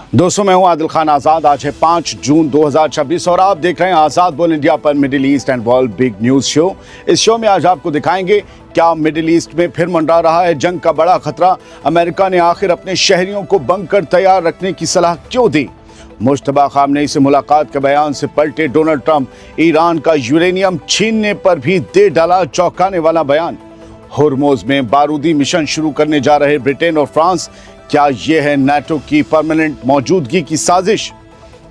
दोस्तों, मैं हूं आदिल खान आज़ाद। आज है 5 जून 2026 और आप देख रहे हैं आज़ाद बोल इंडिया पर middle east and world big news show. इस शो में आज आपको दिखाएंगे क्या मिडिल ईस्ट में फिर मंडरा रहा है जंग का बड़ा खतरा। अमेरिका ने आखिर अपने शहरियों को बंकर तैयार रखने की सलाह क्यों दी। मुश्तबा खामनेई से मुलाकात के बयान से पलटे डोनाल्ड ट्रंप। ईरान का यूरेनियम छीनने पर भी दे डाला चौंकाने वाला बयान। होर्मुज में बारूदी मिशन शुरू करने जा रहे ब्रिटेन और फ्रांस। क्या यह है नाटो की परमानेंट मौजूदगी की साजिश।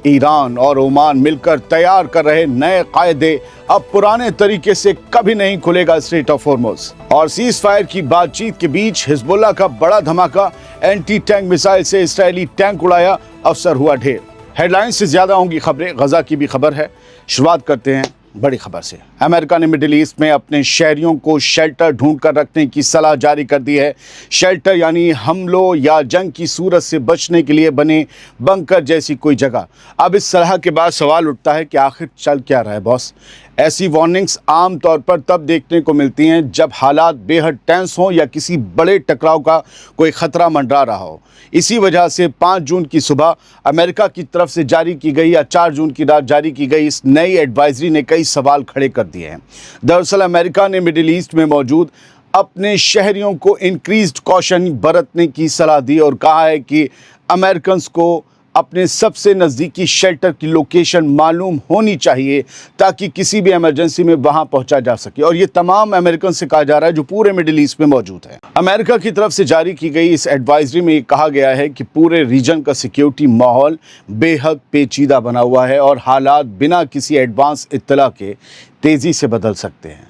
ईरान और ओमान मिलकर तैयार कर रहे नए कायदे। अब पुराने तरीके से कभी नहीं खुलेगा स्ट्रेट ऑफ होर्मुज। और सीज फायर की बातचीत के बीच हिजबुल्लाह का बड़ा धमाका। एंटी टैंक मिसाइल से इस्राएली टैंक उड़ाया, अफसर हुआ ढेर। हेडलाइंस से ज्यादा होंगी खबरें। गजा की भी खबर है। शुरुआत करते हैं बड़ी खबर से। अमेरिका ने मिडिल ईस्ट में अपने शहरियों को शेल्टर ढूंढ कर रखने की सलाह जारी कर दी है। शेल्टर यानी हमलों या जंग की सूरत से बचने के लिए बने बंकर जैसी कोई जगह। अब इस सलाह के बाद सवाल उठता है कि आखिर चल क्या रहा है बॉस। ऐसी वार्निंग्स आम तौर पर तब देखने को मिलती हैं जब हालात बेहद टेंस हों या किसी बड़े टकराव का कोई खतरा मंडरा रहा हो। इसी वजह से 5 जून की सुबह अमेरिका की तरफ से जारी की गई या 4 जून की रात जारी की गई इस नई एडवाइजरी ने कई सवाल खड़े कर दिए हैं। दरअसल अमेरिका ने मिडिल ईस्ट में मौजूद अपने शहरियों को इंक्रीज्ड कॉशन बरतने की सलाह दी और कहा है कि अमेरिकन्स को अपने सबसे नज़दीकी शेल्टर की लोकेशन मालूम होनी चाहिए ताकि किसी भी इमरजेंसी में वहां पहुंचा जा सके। और ये तमाम अमेरिकन से कहा जा रहा है जो पूरे मिडिल ईस्ट में मौजूद है। अमेरिका की तरफ से जारी की गई इस एडवाइजरी में कहा गया है कि पूरे रीजन का सिक्योरिटी माहौल बेहद पेचीदा बना हुआ है और हालात बिना किसी एडवांस इत्तला के तेज़ी से बदल सकते हैं।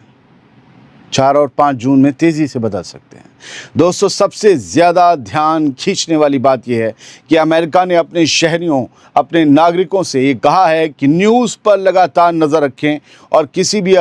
4 और 5 जून में तेज़ी से बदल सकते हैं। दोस्तों, सबसे ज़्यादा ध्यान खींचने वाली बात यह है कि अमेरिका ने अपने शहरियों, अपने नागरिकों से ये कहा है कि न्यूज़ पर लगातार नज़र रखें और किसी भी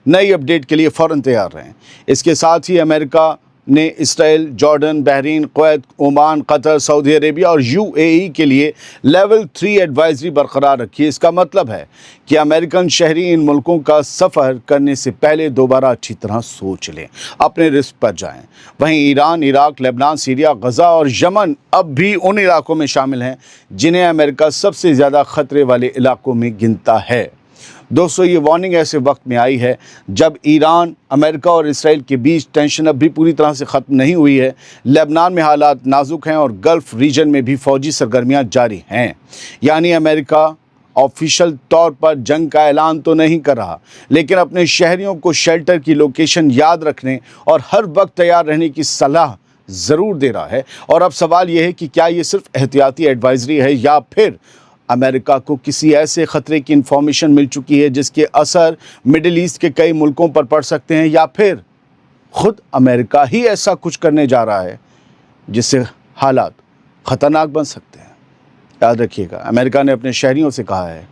नई अपडेट के लिए फ़ौरन तैयार रहें। इसके साथ ही अमेरिका ने Israel, Jordan, Bahrain, Kuwait, Oman, Qatar, Saudi Arabia और यूएई के लिए लेवल 3 एडवाइजरी बरकरार रखी है। इसका मतलब है कि अमेरिकन शहरी इन मुल्कों का सफ़र करने से पहले दोबारा अच्छी तरह सोच लें, अपने रिस्क पर जाएं। वहीं ईरान, इराक, लेबनान, सीरिया, गजा और यमन अब भी उन इलाकों में शामिल हैं जिन्हें अमेरिका सबसे ज़्यादा ख़तरे वाले इलाकों में गिनता है। दोस्तों, ये वार्निंग ऐसे वक्त में आई है जब ईरान, अमेरिका और इसराइल के बीच टेंशन अब भी पूरी तरह से ख़त्म नहीं हुई है। लेबनान में हालात नाजुक हैं और गल्फ़ रीजन में भी फ़ौजी सरगर्मियां जारी हैं। यानी अमेरिका ऑफिशियल तौर पर जंग का ऐलान तो नहीं कर रहा, लेकिन अपने शहरियों को शेल्टर की लोकेशन याद रखने और हर वक्त तैयार रहने की सलाह ज़रूर दे रहा है। और अब सवाल यह है कि क्या ये सिर्फ एहतियाती एडवाइजरी है या फिर अमेरिका को किसी ऐसे ख़तरे की इन्फॉर्मेशन मिल चुकी है जिसके असर मिडिल ईस्ट के कई मुल्कों पर पड़ सकते हैं, या फिर ख़ुद अमेरिका ही ऐसा कुछ करने जा रहा है जिससे हालात ख़तरनाक बन सकते हैं। याद रखिएगा, अमेरिका ने अपने शहरियों से कहा है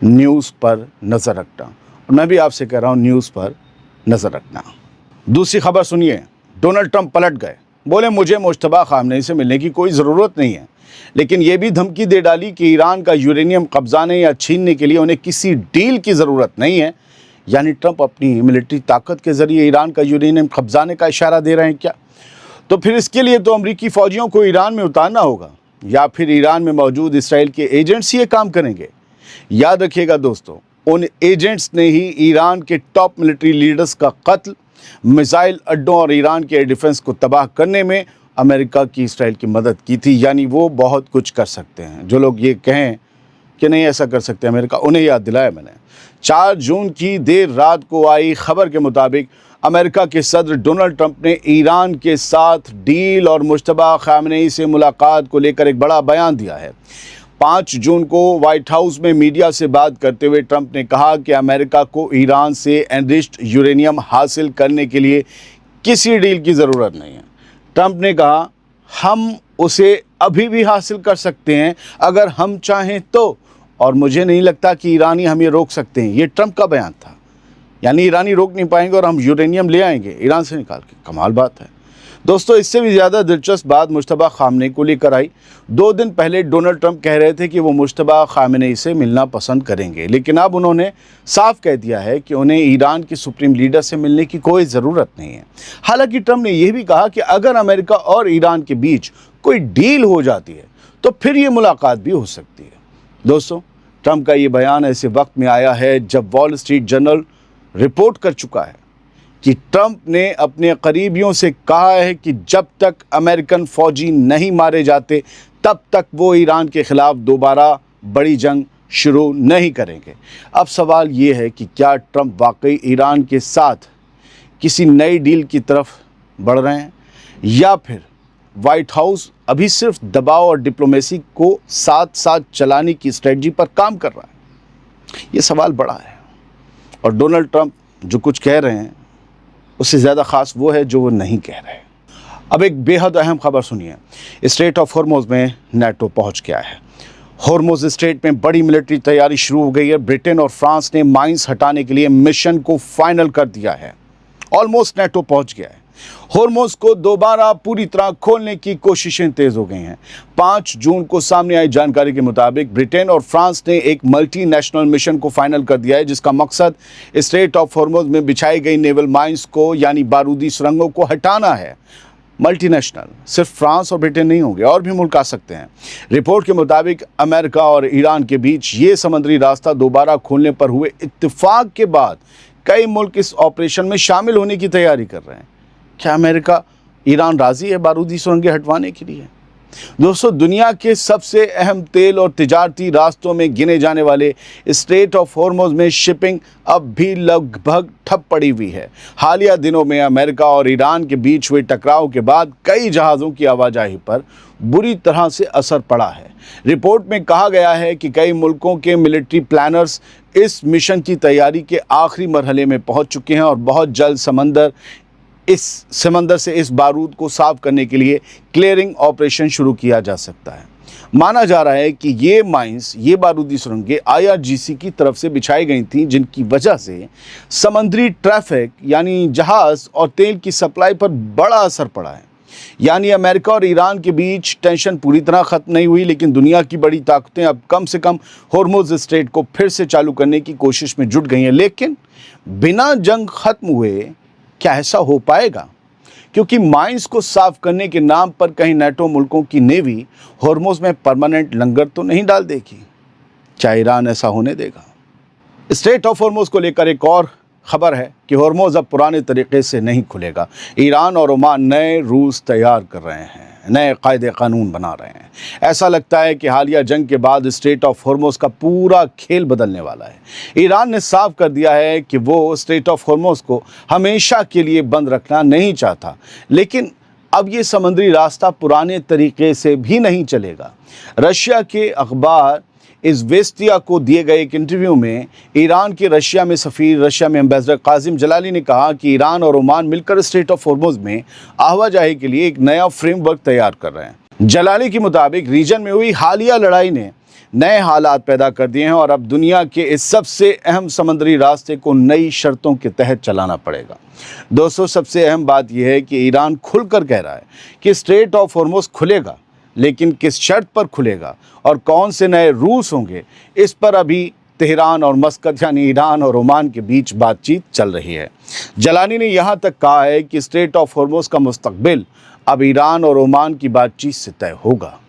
न्यूज़ पर नज़र रखना, और मैं भी आपसे कह रहा हूँ न्यूज़ पर नज़र रखना। दूसरी खबर सुनिए। डोनाल्ड ट्रंप पलट गए, बोले मुझे मुश्तबा खामनेई से मिलने की कोई ज़रूरत नहीं है, लेकिन ये भी धमकी दे डाली कि ईरान का यूरेनियम कब्जाने या छीनने के लिए उन्हें किसी डील की ज़रूरत नहीं है। यानी ट्रंप अपनी मिलिट्री ताकत के ज़रिए ईरान का यूरेनियम कब्जाने का इशारा दे रहे हैं क्या? तो फिर इसके लिए तो अमरीकी फ़ौजियों को ईरान में उतारना होगा, या फिर ईरान में मौजूद इसराइल के एजेंट्स ये काम करेंगे। याद रखिएगा दोस्तों, उन एजेंट्स ने ही ईरान के टॉप मिलिट्री लीडर्स का कत्ल, मिसाइल अड्डों और ईरान के एयर डिफेंस को तबाह करने में अमेरिका की इसराइल की मदद की थी। यानी वो बहुत कुछ कर सकते हैं। जो लोग ये कहें कि नहीं ऐसा कर सकते अमेरिका, उन्हें याद दिलाया मैंने। 4 जून की देर रात को आई खबर के मुताबिक अमेरिका के सदर डोनाल्ड ट्रंप ने ईरान के साथ डील और मुश्तबा खामनेई से मुलाकात को लेकर एक बड़ा बयान दिया है। 5 जून को व्हाइट हाउस में मीडिया से बात करते हुए ट्रंप ने कहा कि अमेरिका को ईरान से एनरिच्ड यूरेनियम हासिल करने के लिए किसी डील की ज़रूरत नहीं है। ट्रंप ने कहा हम उसे अभी भी हासिल कर सकते हैं अगर हम चाहें तो, और मुझे नहीं लगता कि ईरानी हमें रोक सकते हैं। ये ट्रंप का बयान था। यानी ईरानी रोक नहीं पाएंगे और हम यूरेनियम ले आएंगे ईरान से निकाल के। कमाल बात है। दोस्तों, इससे भी ज़्यादा दिलचस्प बात मुश्तबा खामनेई को लेकर आई। 2 दिन पहले डोनाल्ड ट्रंप कह रहे थे कि वो मुश्तबा खामनेई से मिलना पसंद करेंगे, लेकिन अब उन्होंने साफ कह दिया है कि उन्हें ईरान के सुप्रीम लीडर से मिलने की कोई ज़रूरत नहीं है। हालांकि ट्रंप ने यह भी कहा कि अगर अमेरिका और ईरान के बीच कोई डील हो जाती है तो फिर ये मुलाकात भी हो सकती है। दोस्तों, ट्रंप का ये बयान ऐसे वक्त में आया है जब वॉल स्ट्रीट जर्नल रिपोर्ट कर चुका है कि ट्रंप ने अपने करीबियों से कहा है कि जब तक अमेरिकन फौजी नहीं मारे जाते तब तक वो ईरान के खिलाफ दोबारा बड़ी जंग शुरू नहीं करेंगे। अब सवाल ये है कि क्या ट्रंप वाकई ईरान के साथ किसी नई डील की तरफ बढ़ रहे हैं या फिर व्हाइट हाउस अभी सिर्फ दबाव और डिप्लोमेसी को साथ साथ चलाने की स्ट्रेटजी पर काम कर रहा है। ये सवाल बड़ा है और डोनाल्ड ट्रंप जो कुछ कह रहे हैं उससे ज़्यादा ख़ास वो है जो वो नहीं कह रहे। अब एक बेहद अहम खबर सुनिए। स्ट्रेट ऑफ हॉर्मुज़ में नेटो पहुंच गया है। हॉर्मुज़ स्ट्रेट में बड़ी मिलिट्री तैयारी शुरू हो गई है। ब्रिटेन और फ्रांस ने माइंस हटाने के लिए मिशन को फाइनल कर दिया है। ऑलमोस्ट नेटो पहुंच गया है। हॉर्मुज़ को दोबारा पूरी तरह खोलने की कोशिशें तेज हो गई हैं। 5 जून को सामने आई जानकारी के मुताबिक ब्रिटेन और फ्रांस ने एक मल्टीनेशनल मिशन को फाइनल कर दिया है, जिसका मकसद स्ट्रेट ऑफ हॉर्मुज़ में बिछाई गई नेवल माइंस को यानी बारूदी सुरंगों को हटाना है। मल्टीनेशनल सिर्फ फ्रांस और ब्रिटेन नहीं होंगे, और भी मुल्क आ सकते हैं। रिपोर्ट के मुताबिक अमेरिका और ईरान के बीच ये समुद्री रास्ता दोबारा खोलने पर हुए इत्तेफाक के बाद कई मुल्क इस ऑपरेशन में शामिल होने की तैयारी कर रहे हैं। क्या अमेरिका ईरान राज़ी है बारूदी सुरंगें हटवाने के लिए? दोस्तों, दुनिया के सबसे अहम तेल और तिजारती रास्तों में गिने जाने वाले स्ट्रेट ऑफ हॉर्मुज़ में शिपिंग अब भी लगभग ठप पड़ी हुई है। हालिया दिनों में अमेरिका और ईरान के बीच हुए टकराव के बाद कई जहाज़ों की आवाजाही पर बुरी तरह से असर पड़ा है। रिपोर्ट में कहा गया है कि कई मुल्कों के मिलिट्री प्लानर्स इस मिशन की तैयारी के आखिरी मरहले में पहुंच चुके हैं और बहुत जल्द समंदर से इस बारूद को साफ करने के लिए क्लियरिंग ऑपरेशन शुरू किया जा सकता है। माना जा रहा है कि ये बारूदी सुरंगें IRGC की तरफ से बिछाई गई थीं, जिनकी वजह से समंदरी ट्रैफिक यानी जहाज़ और तेल की सप्लाई पर बड़ा असर पड़ा है। यानी अमेरिका और ईरान के बीच टेंशन पूरी तरह ख़त्म नहीं हुई, लेकिन दुनिया की बड़ी ताकतें अब कम से कम हॉर्मुज़ स्ट्रेट को फिर से चालू करने की कोशिश में जुट गई हैं। लेकिन बिना जंग ख़त्म हुए क्या ऐसा हो पाएगा? क्योंकि माइंस को साफ करने के नाम पर कहीं नेटो मुल्कों की नेवी हॉर्मुज़ में परमानेंट लंगर तो नहीं डाल देगी। क्या ईरान ऐसा होने देगा? स्ट्रेट ऑफ हॉर्मुज़ को लेकर एक और खबर है कि हॉर्मुज़ अब पुराने तरीके से नहीं खुलेगा। ईरान और ओमान नए रूल्स तैयार कर रहे हैं, नए कायदे कानून बना रहे हैं। ऐसा लगता है कि हालिया जंग के बाद स्ट्रेट ऑफ हॉर्मुज़ का पूरा खेल बदलने वाला है। ईरान ने साफ कर दिया है कि वो स्ट्रेट ऑफ हॉर्मुज़ को हमेशा के लिए बंद रखना नहीं चाहता, लेकिन अब ये समुद्री रास्ता पुराने तरीके से भी नहीं चलेगा। रशिया के अखबार इज़वेस्तिया को दिए गए एक इंटरव्यू में ईरान के रशिया में एम्बेसडर कासिम जलाली ने कहा कि ईरान और ओमान मिलकर स्ट्रेट ऑफ हॉर्मुज़ में आवाजाही के लिए एक नया फ्रेमवर्क तैयार कर रहे हैं। जलाली के मुताबिक रीजन में हुई हालिया लड़ाई ने नए हालात पैदा कर दिए हैं और अब दुनिया के इस सबसे अहम समुद्री रास्ते को नई शर्तों के तहत चलाना पड़ेगा। दोस्तों, सबसे अहम बात यह है कि ईरान खुलकर कह रहा है कि स्ट्रेट ऑफ हॉर्मुज़ खुलेगा, लेकिन किस शर्त पर खुलेगा और कौन से नए रूल्स होंगे, इस पर अभी तेहरान और मस्कत यानी ईरान और ओमान के बीच बातचीत चल रही है। जलानी ने यहाँ तक कहा है कि स्ट्रेट ऑफ हॉर्मुज़ का मुस्तकबिल अब ईरान और ओमान की बातचीत से तय होगा।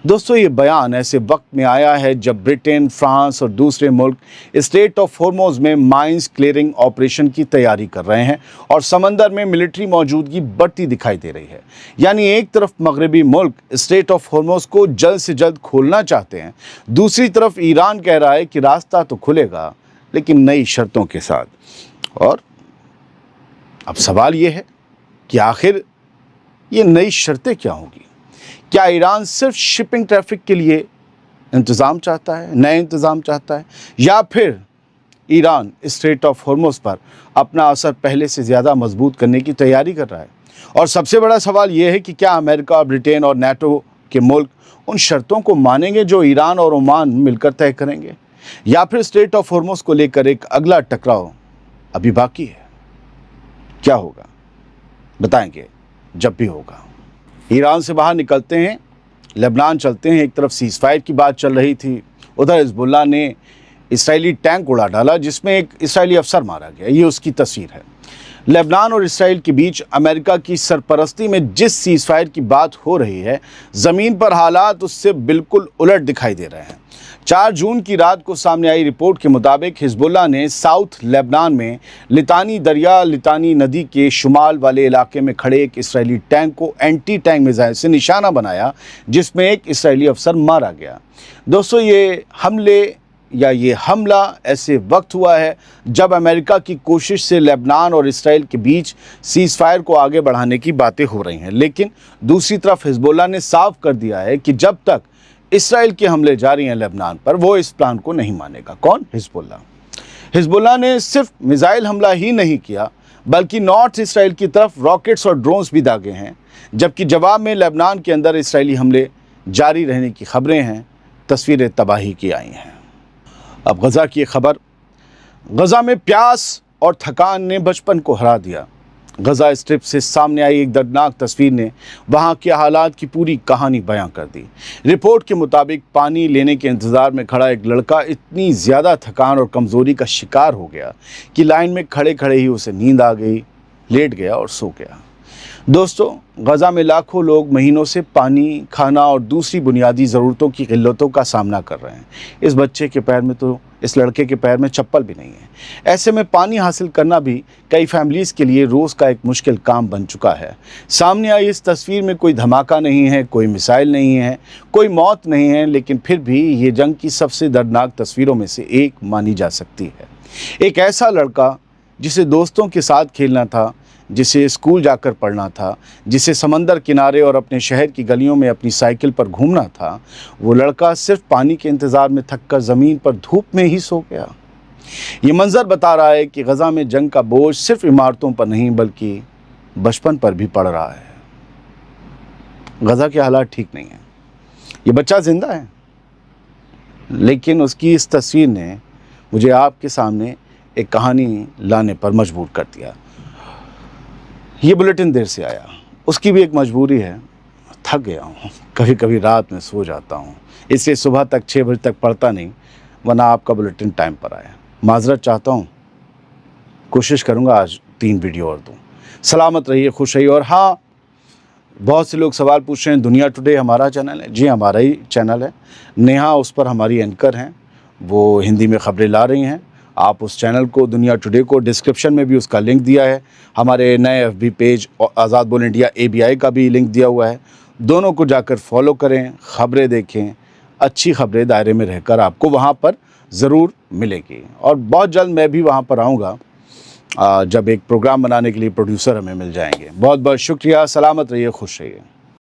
दोस्तों, ये बयान ऐसे वक्त में आया है जब ब्रिटेन, फ्रांस और दूसरे मुल्क स्ट्रेट ऑफ हॉर्मुज़ में माइंस क्लियरिंग ऑपरेशन की तैयारी कर रहे हैं और समंदर में मिलिट्री मौजूदगी बढ़ती दिखाई दे रही है। यानी एक तरफ मगरबी मुल्क स्ट्रेट ऑफ हॉर्मुज़ को जल्द से जल्द खोलना चाहते हैं, दूसरी तरफ ईरान कह रहा है कि रास्ता तो खुलेगा लेकिन नई शर्तों के साथ। और अब सवाल ये है कि आखिर ये नई शर्तें क्या होंगी? क्या ईरान सिर्फ शिपिंग ट्रैफिक के लिए इंतज़ाम चाहता है, नए इंतज़ाम चाहता है, या फिर ईरान स्ट्रेट ऑफ हॉर्मुज़ पर अपना असर पहले से ज़्यादा मजबूत करने की तैयारी कर रहा है? और सबसे बड़ा सवाल यह है कि क्या अमेरिका, ब्रिटेन और नेटो के मुल्क उन शर्तों को मानेंगे जो ईरान और ओमान मिलकर तय करेंगे, या फिर स्ट्रेट ऑफ हॉर्मुज़ को लेकर एक अगला टकराव अभी बाकी है? क्या होगा बताएंगे जब भी होगा। ईरान से बाहर निकलते हैं, लेबनान चलते हैं। एक तरफ सीज़फायर की बात चल रही थी, उधर हिज़्बुल्लाह ने इसराइली टैंक उड़ा डाला जिसमें एक इसराइली अफसर मारा गया। ये उसकी तस्वीर है। लेबनान और इसराइल के बीच अमेरिका की सरपरस्ती में जिस सीज़ फायर की बात हो रही है, ज़मीन पर हालात उससे बिल्कुल उलट दिखाई दे रहे हैं। 4 जून की रात को सामने आई रिपोर्ट के मुताबिक हिजबुल्लाह ने साउथ लेबनान में लितानी नदी के शुमाल वाले इलाके में खड़े एक इसराइली टैंक को एंटी टैंक मिसाइल से निशाना बनाया, जिसमें एक इसराइली अफसर मारा गया। दोस्तों, ये हमला ऐसे वक्त हुआ है जब अमेरिका की कोशिश से लेबनान और इसराइल के बीच सीज़ फायर को आगे बढ़ाने की बातें हो रही हैं, लेकिन दूसरी तरफ हिजबुल्लाह ने साफ कर दिया है कि जब तक इसराइल के हमले जारी हैं लेबनान पर, वो इस प्लान को नहीं मानेगा। कौन? हिजबुल्लाह ने सिर्फ मिसाइल हमला ही नहीं किया, बल्कि नॉर्थ इसराइल की तरफ रॉकेट्स और ड्रोन्स भी दागे हैं, जबकि जवाब में लेबनान के अंदर इसराइली हमले जारी रहने की खबरें हैं, तस्वीरें तबाही की आई हैं। अब गज़ा की खबर। गज़ा में प्यास और थकान ने बचपन को हरा दिया। गज़ा स्ट्रिप से सामने आई एक दर्दनाक तस्वीर ने वहाँ के हालात की पूरी कहानी बयां कर दी। रिपोर्ट के मुताबिक पानी लेने के इंतज़ार में खड़ा एक लड़का इतनी ज़्यादा थकान और कमज़ोरी का शिकार हो गया कि लाइन में खड़े खड़े ही उसे नींद आ गई, लेट गया और सो गया। दोस्तों, गज़ा में लाखों लोग महीनों से पानी, खाना और दूसरी बुनियादी ज़रूरतों की क़िल्लतों का सामना कर रहे हैं। इस लड़के के पैर में चप्पल भी नहीं है। ऐसे में पानी हासिल करना भी कई फैमिलीज़ के लिए रोज़ का एक मुश्किल काम बन चुका है। सामने आई इस तस्वीर में कोई धमाका नहीं है, कोई मिसाइल नहीं है, कोई मौत नहीं है, लेकिन फिर भी ये जंग की सबसे दर्दनाक तस्वीरों में से एक मानी जा सकती है। एक ऐसा लड़का जिसे दोस्तों के साथ खेलना था, जिसे स्कूल जाकर पढ़ना था, जिसे समंदर किनारे और अपने शहर की गलियों में अपनी साइकिल पर घूमना था, वो लड़का सिर्फ पानी के इंतज़ार में थककर ज़मीन पर धूप में ही सो गया। ये मंज़र बता रहा है कि गज़ा में जंग का बोझ सिर्फ इमारतों पर नहीं बल्कि बचपन पर भी पड़ रहा है। गज़ा के हालात ठीक नहीं हैं। ये बच्चा ज़िंदा है, लेकिन उसकी इस तस्वीर ने मुझे आपके सामने एक कहानी लाने पर मजबूर कर दिया। ये बुलेटिन देर से आया, उसकी भी एक मजबूरी है। थक गया हूँ, कभी कभी रात में सो जाता हूँ, इसलिए सुबह तक 6 बजे तक पढ़ता नहीं, वरना आपका बुलेटिन टाइम पर आया। माजरत चाहता हूँ, कोशिश करूँगा आज 3 वीडियो और दूँ। सलामत रहिए, खुश रहिए। और हाँ, बहुत से लोग सवाल पूछ रहे हैं, दुनिया टुडे हमारा चैनल है? जी, हमारा ही चैनल है। नेहा उस पर हमारी एंकर हैं, वो हिंदी में ख़बरें ला रही हैं। आप उस चैनल को, दुनिया टुडे को, डिस्क्रिप्शन में भी उसका लिंक दिया है। हमारे नए FB पेज और आज़ाद बोल इंडिया ABI का भी लिंक दिया हुआ है। दोनों को जाकर फॉलो करें, ख़बरें देखें। अच्छी ख़बरें दायरे में रहकर आपको वहाँ पर ज़रूर मिलेगी। और बहुत जल्द मैं भी वहाँ पर आऊँगा, जब एक प्रोग्राम बनाने के लिए प्रोड्यूसर हमें मिल जाएंगे। बहुत बहुत शुक्रिया। सलामत रहिए, खुश रहिए।